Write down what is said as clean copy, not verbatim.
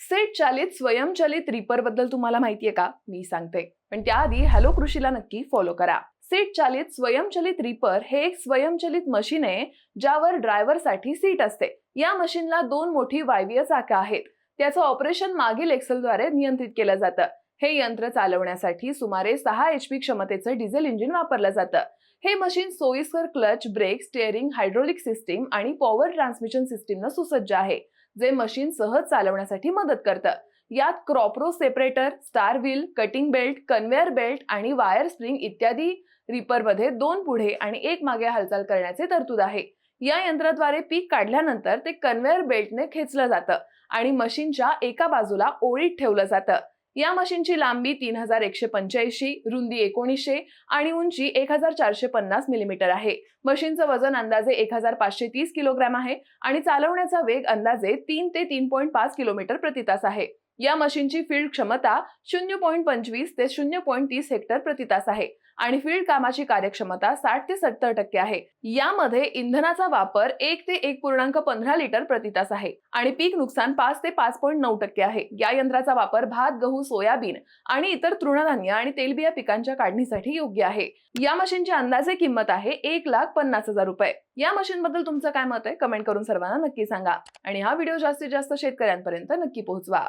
Set चालित स्वयंचलित reaper बद्दल तुम्हाला माहितीये का? मी सांगते. पण त्याआधी हॅलो कृषीला नक्की फॉलो करा. सेट चालित स्वयंचलित रीपर हे एक स्वयंचलित मशीन आहे ज्यावर ड्रायव्हरसाठी सीट असते. या मशीनला दोन मोठी वायवीय चाकं आहेत. त्याचं ऑपरेशन मागील एक्सेलद्वारे नियंत्रित केलं जातं. हे यंत्र चालवण्यासाठी सुमारे 6 HP क्षमतेचं डिझेल इंजिन वापरलं जातं. हे मशीन सोयीस्कर clutch, brake, steering, hydraulic system आणि पॉवर ट्रान्समिशन सिस्टीमनं सुसज्ज आहे, जे मशीन सहज चालवण्यासाठी मदत करतं. यात crop row separator, star wheel, cutting belt, conveyor belt आणि वायर स्प्रिंग इत्यादी रीपरमध्ये 2 पुढे आणि 1 मागे हालचाल करण्याचे तरतूद आहे. या यंत्राद्वारे पीक काढल्यानंतर ते कन्व्हेअर बेल्टने खेचलं जातं आणि मशीनच्या एका बाजूला ओळीत ठेवलं जातं. या मशीनची लांबी 3185, रुंदी 1900 आणि उंची 1450 मिलीमीटर आहे. मशीनचं वजन अंदाजे 1530 किलोग्रॅम आहे आणि चालवण्याचा वेग अंदाजे 3 ते 3.5 किलोमीटर प्रति तास आहे. या मशीनची फील्ड क्षमता 0.25 ते 0.30 हेक्टर प्रति तास आहे आणि फील्ड कामाची कार्यक्षमता 60 ते 70% आहे. यामध्ये इंधनाचा वापर 1 ते 1.15 लिटर प्रति तास आहे आणि पीक नुकसान 5 ते 5.9% आहे. या यंत्राचा वापर भात, गहू, सोयाबीन आणि इतर तृणधान्य आणि तेलबिया पिकांच्या काढणीसाठी योग्य आहे. या मशीनची अंदाजे किंमत आहे 1,50,000 रुपये. या मशीन बद्दल तुमचं काय मत आहे? कमेंट करून सर्वांना नक्की सांगा आणि हा व्हिडिओ जास्तीत जास्त शेतकऱ्यांपर्यंत नक्की पोहोचवा.